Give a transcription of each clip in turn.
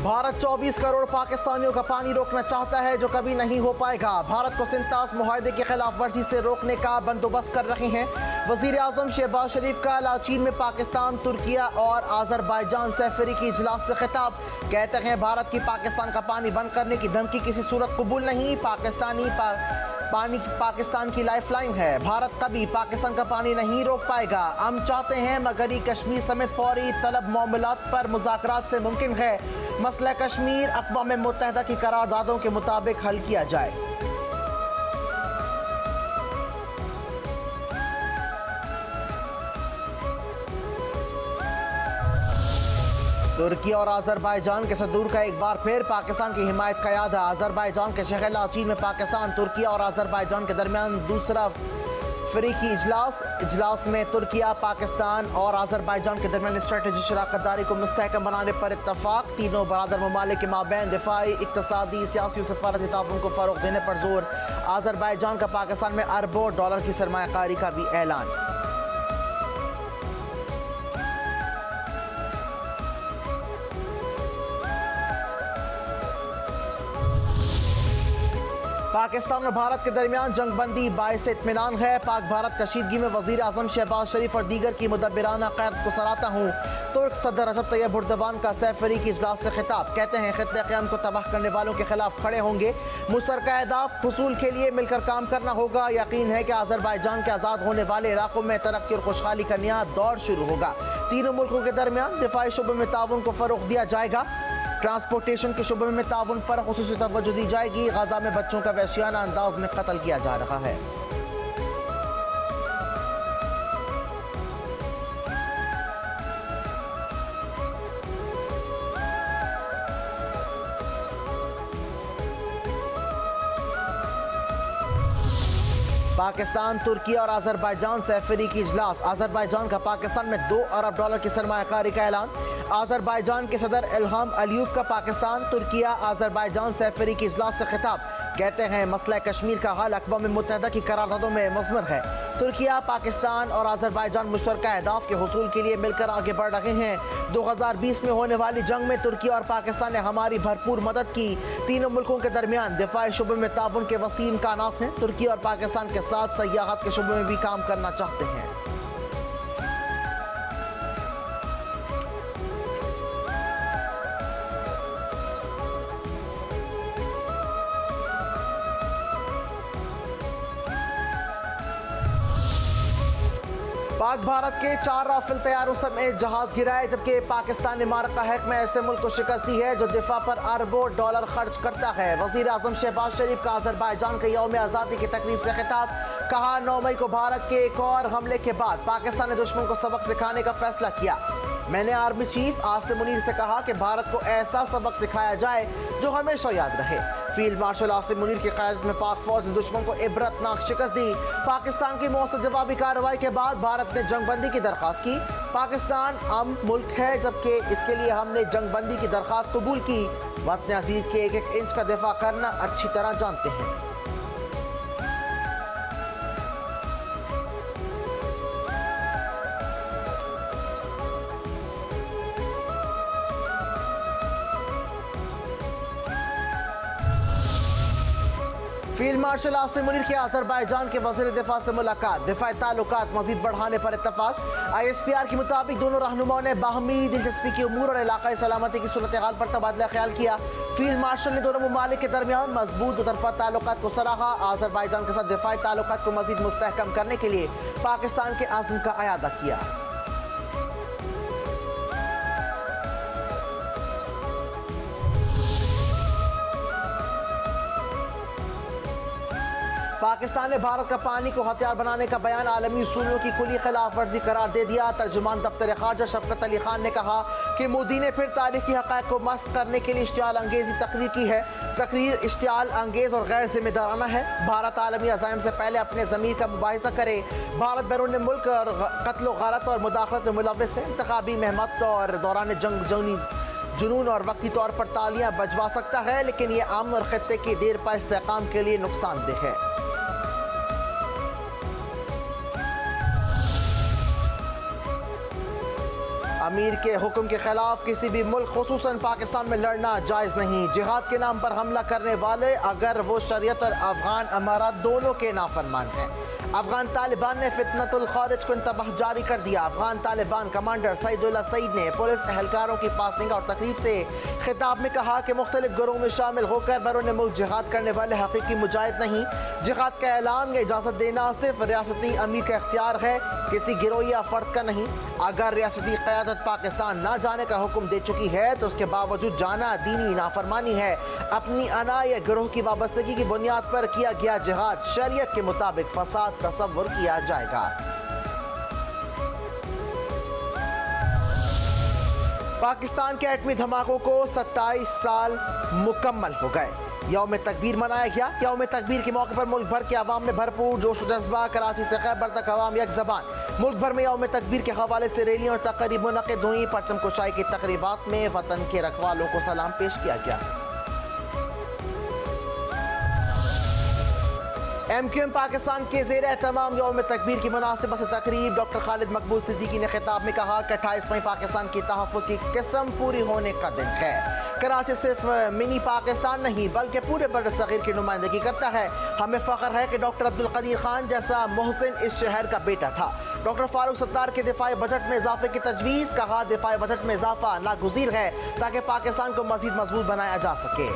भारत 24 करोड़ पाकिस्तानियों का पानी रोकना चाहता है जो कभी नहीं हो पाएगा। भारत को सिंतास मुआहदे की खिलाफ वर्जी से रोकने का बंदोबस्त कर रहे हैं। वजीर आजम शहबाज शरीफ का लाचीन में पाकिस्तान, तुर्किया और आज़रबाईजान सैफरी की इजलास से खिताब। कहते हैं भारत की पाकिस्तान का पानी बंद करने की धमकी किसी सूरत कबूल नहीं। पानी पाकिस्तान की लाइफलाइन है। भारत कभी पाकिस्तान का पानी नहीं रोक पाएगा। हम चाहते हैं मगरी कश्मीर समेत फौरी तलब मामलात पर मुज़ाकरात से मुमकिन है। मसला कश्मीर अक़वाम मुत्तहिदा की करारदादों के मुताबिक हल किया जाए। तुर्की और आज़रबाईजान के सदूर का एक बार फिर पाकिस्तान की हिमायत का याद है। आज़रबाईजान के शहर लाचीन में पाकिस्तान, तुर्की और आज़रबाईजान के दरमियान दूसरा अफ्रीकी इजलास में तुर्किया, पाकिस्तान और आज़रबाईजान के दरमियान स्ट्रेटेजी शराकतदारी को मुस्तहकम बनाने पर इत्तफाक। तीनों बरादर ममालिक के माबैन दिफाई, इक़्तिसादी, सियासी और सफारती ताउन को फ़रोग़ देने पर जोर। आज़रबाईजान का पाकिस्तान में अरबों डॉलर की सरमायाकारी का भी ऐलान। पाकिस्तान और भारत के दरमियान जंगबंदी बाइस इत्मीनान है। पाक भारत कशीदगी में वजीर आजम शहबाज शरीफ और दीगर की मुदब्बिराना क़यादत को सराहता हूँ। तुर्क सदर रजब तैयब एर्दोगान का सैफरी की इजलास से खिताब। कहते हैं खित्ते क़याम को तबाह करने वालों के खिलाफ खड़े होंगे। मुश्तरका अहदाफ हुसूल के लिए मिलकर काम करना होगा। यकीन है कि आज़रबाईजान के आज़ाद होने वाले इलाकों में तरक्की और खुशहाली का नया दौर शुरू होगा। तीनों मुल्कों के दरमियान दिफाई शुबे में ताउन को फ़रोग़ दिया जाएगा। ट्रांसपोर्टेशन के शुबे में ताउन पर खुसूसी तवज्जो दी जाएगी। गजा में बच्चों का वहशियाना अंदाज में कत्ल किया जा रहा है। पाकिस्तान, तुर्की और आज़रबाईजान सैफरी की इजलास। आज़रबाईजान का पाकिस्तान में $2 अरब की सरमायाकारी का ऐलान। आज़रबाईजान के सदर इल्हाम अलीयूफ का पाकिस्तान, तुर्किया, आज़रबाईजान सैफरी की इजलास से खिताब। कहते हैं मसला कश्मीर का हल अक़वाम मुत्तहिदा की करारदादों में मुज़मर है। तुर्किया, पाकिस्तान और आज़रबाईजान मुश्तरका अहदाफ के हुसूल के लिए मिलकर आगे बढ़ रहे हैं। 2020 में होने वाली जंग में तुर्किया और पाकिस्तान ने हमारी भरपूर मदद की। तीनों मुल्कों के दरमियान दिफाई शुबे में ताउन के वसीम इम्कानात हैं। तुर्किया और पाकिस्तान के साथ सयाहत के शुबे में भी काम करना चाहते हैं। पाक भारत के 4 राफेल तैयारों समेत जहाज गिराए, जबकि पाकिस्तान ने मारका हैक में ऐसे मुल्क को शिकस्त दी है जो दिफा पर अरबों डॉलर खर्च करता है। वजीर आजम शहबाज शरीफ का आज़रबाईजान के यौम आज़ादी की तकरीब से खिताब। कहा 9 मई को भारत के एक और हमले के बाद पाकिस्तान ने दुश्मन को सबक सिखाने का फैसला किया। मैंने आर्मी चीफ आसिम मुनीर से कहा कि भारत को ऐसा सबक सिखाया जाए जो हमेशा याद रहे। फील्ड मार्शल आसिम मुनीर की क़यादत में पाक फौज ने दुश्मन को इबरतनाक शिकस्त दी। पाकिस्तान की मौसर जवाबी कार्रवाई के बाद भारत ने जंगबंदी की दरख्वास्त की। पाकिस्तान अमन मुल्क है, जबकि इसके लिए हमने जंगबंदी की दरख्वास्त कबूल की। वतन अजीज के एक एक इंच का दिफा करना अच्छी तरह जानते हैं। फील्ड मार्शल आसिम मुनीर के आज़रबाईजान के वज़ीर दिफा से मुलाकात। दिफाई ताल्लुकात मज़ीद बढ़ाने पर इत्तफाक। ISPR के मुताबिक दोनों रहनुमाओं ने बाहमी दिलचस्पी के उमूर और इलाक़ाई सलामती की सूरत हाल पर तबादला ख्याल किया। फील्ड मार्शल ने दोनों ममालिक के दरमियान मजबूत दुतरफा ताल्लुकात को सराहा। आज़रबाईजान के साथ दिफाई ताल्लुकात को मज़ीद मुस्तहकम करने के लिए पाकिस्तान के आज़म का अयादा किया। पाकिस्तान ने भारत का पानी को हथियार बनाने का बयान आलमी उसूलों की खुली खिलाफ वर्जी करार दे दिया। तर्जुमान दफ्तर खारजा शफकत अली खान ने कहा कि मोदी ने फिर तारीखी हक़ाइक़ को मस्क करने के लिए इश्तियाल अंगेज़ी तकरीर की है। तकरीर इश्तियाल अंगेज़ और गैर जिम्मेदाराना है। भारत आलमी अज़ाइम से पहले अपने ज़मीर का मुबाहिसा करे। भारत बैरून मुल्क और कत्ल गलत और मुदाखलत में मुलव्वस है। इंतखाबी महमत और दौरान जंग जुनून और वक्ती तौर पर तालियां बजवा सकता है, लेकिन ये अमन और खित्ते की देर पा इस्तेहकाम के लिए नुकसानदेह है। अमीर के हुक्म के खिलाफ किसी भी मुल्क खुसूसन पाकिस्तान में लड़ना जायज़ नहीं। जिहाद के नाम पर हमला करने वाले अगर वो शरीयत और अफगान अमारात दोनों के नाफरमान हैं। अफगान तालिबान ने फितनतुल खारिज को इंतबाह जारी कर दिया। अफगान तालिबान कमांडर सईदुल्लाह सईद ने पुलिस एहलकारों की पासिंग और तकरीब से खिताब में कहा कि मुख्तलिफ गिरोह में शामिल होकर बैरून मुल्क जिहाद करने वाले हकीकी मुजाहिद नहीं। जिहाद का ऐलान या इजाज़त देना सिर्फ रियासती अमीर का इख्तियार है, किसी गिरोह या फर्द का नहीं। अगर रियासती क़यादत पाकिस्तान ना जाने का हुक्म दे चुकी है तो उसके बावजूद जाना दीनी नाफरमानी है। अपनी अना या गिरोह की वाबस्तगी की बुनियाद पर किया गया जिहाद शरीयत के मुताबिक फसाद तस्वुर किया जाएगा। पाकिस्तान के एटमी धमाकों को 27 साल मुकम्मल हो गए। यौम तकबीर मनाया गया। यौम तकबीर के मौके पर मुल्क भर के अवाम में भरपूर जोश व जज्बा। कराची से खैबर तक अवाम एक ज़बान। मुल्क भर में यौम तकबीर के हवाले से रैलियाँ और तकरीब मुनक़िद हुई। परचम कुशाई की तकरीबात में वतन के रखवालों को सलाम पेश किया गया। MQM पाकिस्तान के ज़ेर एहतमाम यौम तकबीर की मुनासिबत से तकरीब। डॉक्टर खालिद मकबूल सिद्दीकी ने खिताब में कहा कि 28 मई पाकिस्तान की तहफ़्फ़ुज़ की किस्म पूरी होने का दिन है। कराची सिर्फ मिनी पाकिस्तान नहीं बल्कि पूरे बर्र-ए-सग़ीर की नुमाइंदगी करता है। हमें फ़ख्र है कि डॉक्टर अब्दुल कदीर खान जैसा मोहसिन इस शहर का बेटा था। डॉक्टर फारूक सत्तार के दिफाई बजट में इजाफे की तजवीज़। कहा दिफाई बजट में इजाफा नागुज़ीर है ताकि पाकिस्तान को मज़ीद मजबूत बनाया जा सके।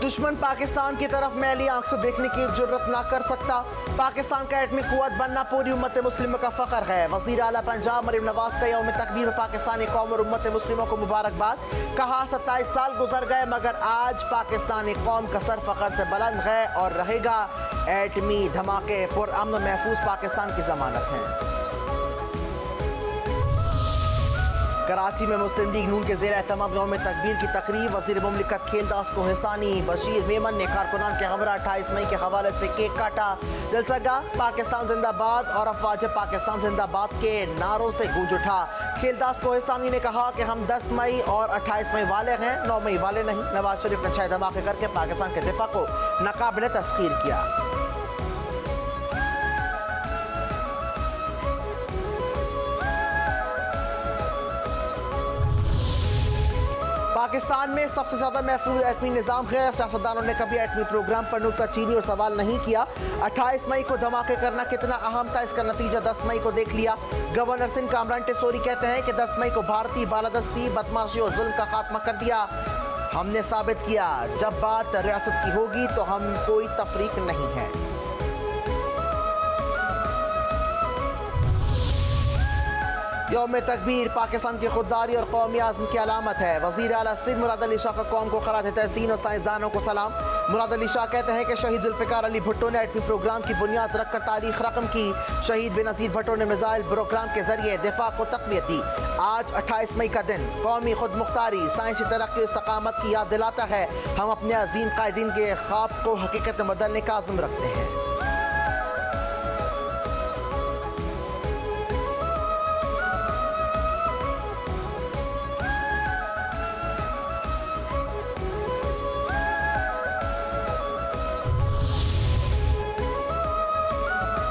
दुश्मन पाकिस्तान की तरफ मैली आंख से देखने की जुर्रत ना कर सकता। पाकिस्तान का एटमी कुव्वत बनना पूरी उम्मत मुस्लिम का फ़ख्र है। वज़ीर आला पंजाब मरीम नवाज का यौम तकबीर पाकिस्तानी कौम और उम्मत मुस्लिमों को मुबारकबाद। कहा 27 साल गुजर गए मगर आज पाकिस्तानी कौम का सर फ़ख्र से बुलंद है और रहेगा। एटमी धमाके पुरअमन महफूज पाकिस्तान की ज़मानत हैं। कराची में मुस्लिम लीग नून के ज़ेर एहतमाम यौम तकबीर की तकरीब। वज़ीर मुमलिकत खेलदास कोहिस्तानी बशीर मेमन ने कारकुनान के हमरा 28 मई के हवाले से केक काटा। जलसगा पाकिस्तान जिंदाबाद और अफवाज पाकिस्तान जिंदाबाद के नारों से गूंज उठा। खेलदास कोहिस्तानी ने कहा कि हम 10 मई और 28 मई वाले हैं, 9 मई वाले नहीं। नवाज शरीफ ने 6 धमाके करके पाकिस्तान के दिफा को नाकाबिले तस्खीर किया। पाकिस्तान में सबसे ज़्यादा महफूज एटमी निज़ाम है। सियासतदानों ने कभी एटमी प्रोग्राम पर नुक्ताचीनी और सवाल नहीं किया। 28 मई को धमाके करना कितना अहम था इसका नतीजा 10 मई को देख लिया। गवर्नर सिंह कामरान टेसोरी कहते हैं कि 10 मई को भारतीय बालादस्ती बदमाशी और जुल्म का खात्मा कर दिया। हमने साबित किया जब बात रियासत की होगी तो हम कोई तफरीक नहीं है। यौम तकबीर पाकिस्तान की खुददारी और कौमी आज़म की अलामत है। वज़ीर आला सिंध मुराद अली शाह का कौम को खराज तहसीन और साइंसदानों को सलाम। मुराद अली शाह कहते हैं कि शहीद जुल्फ़िकार अली भुट्टो ने एटमी प्रोग्राम की बुनियाद रखकर तारीख रकम की। शहीद बेनज़ीर भुट्टो ने मिसाइल प्रोग्राम के जरिए दिफा को तक़वियत दी। आज 28 मई का दिन कौमी खुद मुख्तारी साइंसी तरक्की इस्तकामत की याद दिलाता है। हम अपने अज़ीम कायदीन के ख्वाब को हकीकत में बदलने का आज़म रखते हैं।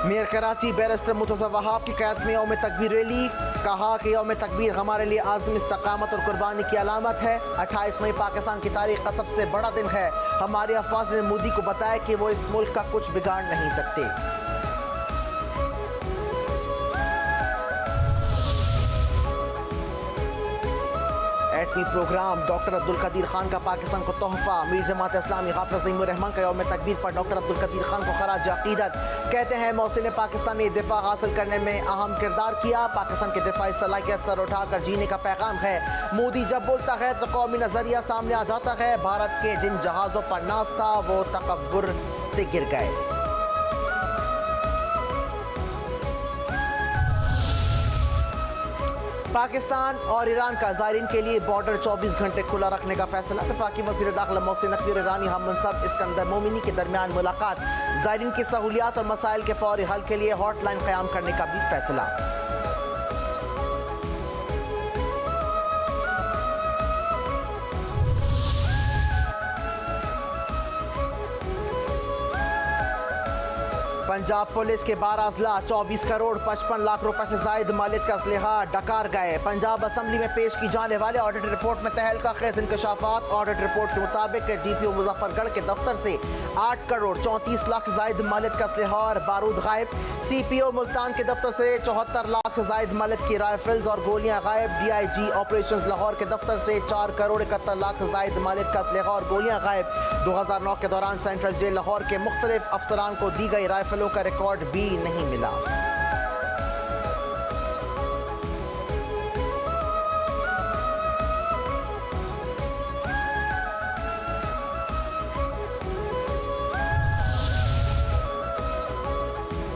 मेयर कराची बैरिस्टर मुर्तज़ा वहाब की क़यादत में यौम तकबीर रैली। कहा कि यौम तकबीर हमारे लिए आज़म इस्तकामत और कुर्बानी की अलामत है। 28 मई पाकिस्तान की तारीख का सबसे बड़ा दिन है। हमारे अफवाज ने मोदी को बताया कि वो इस मुल्क का कुछ बिगाड़ नहीं सकते। एटमी प्रोग्राम डॉक्टर अब्दुल कदीर खान का पाकिस्तान को तोहफा। मीर जमात इस्लामी हाफिज़ नईमुर रहमान का यौम तकबीर पर डॉक्टर अब्दुल कदीर खान को खराज अक़ीदत। कहते हैं मोहसिन पाकिस्तान ने दिफा हासिल करने में अहम किरदार किया। पाकिस्तान की दिफाई सलाहियत सर उठाकर जीने का पैगाम है। मोदी जब बोलता है तो कौमी नज़रिया सामने आ जाता है। भारत के जिन जहाज़ों पर नाज था वो तकब्बुर से गिर गए। पाकिस्तान और ईरान का ज़ायरीन के लिए बॉर्डर 24 घंटे खुला रखने का फैसला। वफाकी वज़ीर दाखिला मोहसिन नकवी और ईरानी हम मनसब इस्कंदर मोमिनी के दरमियान मुलाकात। ज़ायरीन की सहूलियात और मसाइल के फौरी हल के लिए हॉटलाइन क़याम करने का भी फैसला। पंजाब पुलिस के 12 अजला 24 करोड़ 55 लाख रुपए से जायद मालियत का असलहा डकार गए। पंजाब असम्बली में पेश की जाने वाले ऑडिट रिपोर्ट में तहलका खेज इंकशाफात। ऑडिट रिपोर्ट के मुताबिक DPO मुजफ्फरगढ़ के दफ्तर से 8 करोड़ 34 लाख से जायद मालियत का असलहा और बारूद गायब। CPO मुल्तान के दफ्तर से 74 लाख से जायद मालियत की राइफल्स और गोलियां गायब। DIG ऑपरेशंस लाहौर के दफ्तर से 4 करोड़ 71 लाख से जायद मालियत का असलहा और गोलियां गायब। 2009 के दौरान सेंट्रल जेल लाहौर के मुख्तलिफ अफसरान को दी गई राइफलों का रिकॉर्ड भी नहीं मिला।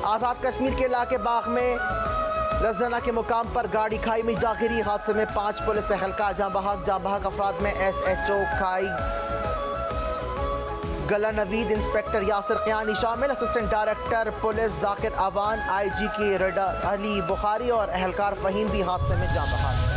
आजाद कश्मीर के इलाके बाग में लसजना के मुकाम पर गाड़ी खाई में जा गिरी। हादसे में 5 पुलिस एहलकार जाँ बहक अफराद में SHO खाई गला नवीद, इंस्पेक्टर यासिर क़यानी शामिल। Assistant director police Zakir Awan, IG की रडा अली बुखारी और एहलकार फ़हीम भी हादसे में जाँ बहक।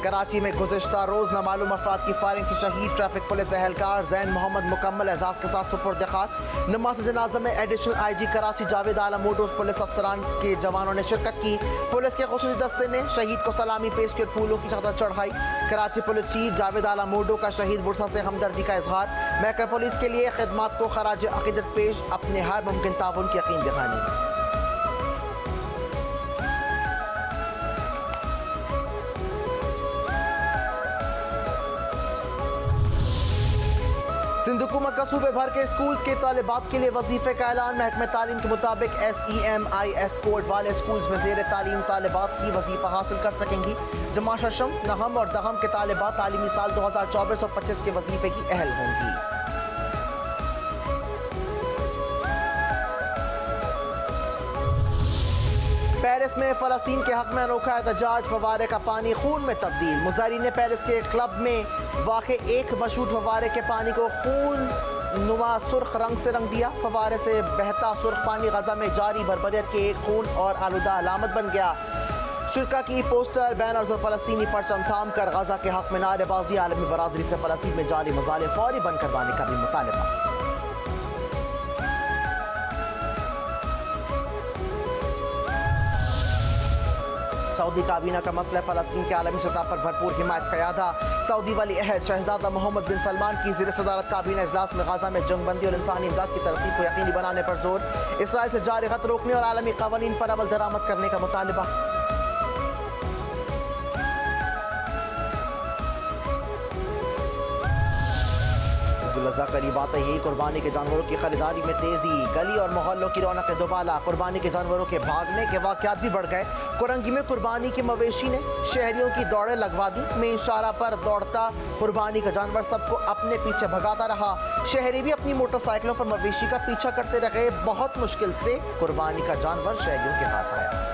कराची में गुज़िश्ता रोज़ नामालूम अफराद की फायरिंग से शहीद ट्रैफिक पुलिस एहलकार ज़ैन मोहम्मद मुकम्मल एजाज़ के साथ सुपुर्द खाक। नमाज जनाजा में additional IG Karachi Javed Alam मोडोस police अफसरान के जवानों ने शिरकत की। पुलिस के खुसूसी दस्ते ने शहीद को सलामी पेश कर फूलों की चादर चढ़ाई। कराची पुलिस चीफ जावेद आलम मोडो का शहीद बुरसा से हमदर्दी का इजहार। महकमा पुलिस के लिए खिदमात को खराज अकीदत पेश, अपने हर मुमकिन ताउन की यकीन दिखानी। सिंध हुकूमत का सूबे भर के स्कूल्स के तालिबात के लिए वजीफे का ऐलान। महकमे तालीम के मुताबिक SEMIS कोड वाले स्कूल्स में ज़ेर तालीम तालिबात की वजीफा हासिल कर सकेंगी। जमा शशम, नहम और दहम के तालिबात तालीमी साल 2024 और 25 के वजीफे की अहल होंगी। पेरिस में फ़लस्तीन के हक में अनोखा एहतजाज, फवारे का पानी खून में तब्दील। मुजाहिरीन ने पेरिस के क्लब में वाक़े एक मशहूर फवारे के पानी को खून नुमा सुर्ख रंग से रंग दिया। फवारे से बहता सुर्ख पानी गजा में जारी भरभरियत के एक खून और आलूदा अलामत बन गया। शुरा की पोस्टर, बैनर्स और फ़लस्तीनी परचम थाम कर गजा के हक में नारेबाजी। आलमी बरादरी से फ़लस्तीन में जारी मसाले फौरी बंद करवाने का भी मुतालबा। सऊदी काबीना का मसला फ़लस्तीन के आलमी सतह पर भरपूर हिमायत का यादा। सऊदी वली अहद शहजादा मोहम्मद बिन सलमान की ज़ेर सदारत काबीना इजलास में गाज़ा में जंगबंदी और इंसानी इमदाद की तरसीब को यकीनी बनाने पर जोर। इसराइल से जारी खत रोकने और आलमी क़वानीन पर अमल दरामद करने का मुतालबा। करीब आते ही कुर्बानी के जानवरों की खरीदारी में तेजी। गली और मोहल्लों की रौनक दोबाला। कुर्बानी के जानवरों के भागने के वाक़यात भी बढ़ गए। कुरंगी में कुर्बानी के मवेशी ने शहरियों की दौड़ें लगवा दी। में इशारा पर दौड़ता कुर्बानी का जानवर सबको अपने पीछे भगाता रहा। शहरी भी अपनी मोटरसाइकिलों पर मवेशी का पीछा करते रहे। बहुत मुश्किल से कुर्बानी का जानवर शहरियों के हाथ आया।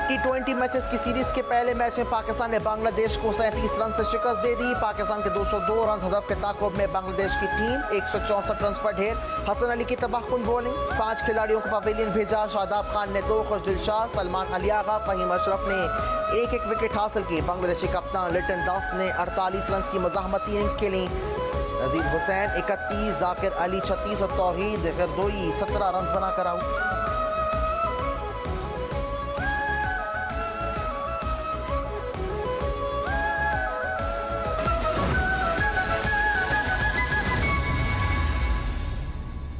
T20 मैचेस की सीरीज के पहले मैच में पाकिस्तान ने बांग्लादेश को 37 रन से शिकस्त दे दी। पाकिस्तान के 202 रन हदफ के ताक़ुब में बांग्लादेश की टीम 164 रन पर ढेर। हसन अली की तबाहकुन बॉलिंग, 5 खिलाड़ियों को पवेलियन भेजा। शादाब खान ने 2, खुशदिल शाह, सलमान अली आगा, फ़हीम अशरफ ने एक विकेट हासिल की। बांग्लादेशी कप्तान लिटन दास ने 48 रन की मज़ाहमती इनिंग्स खेली। नज़ीर हुसैन 31, जाकिर अली 36 और तौहीद गिरदोई 17 रन बनाकर आउट।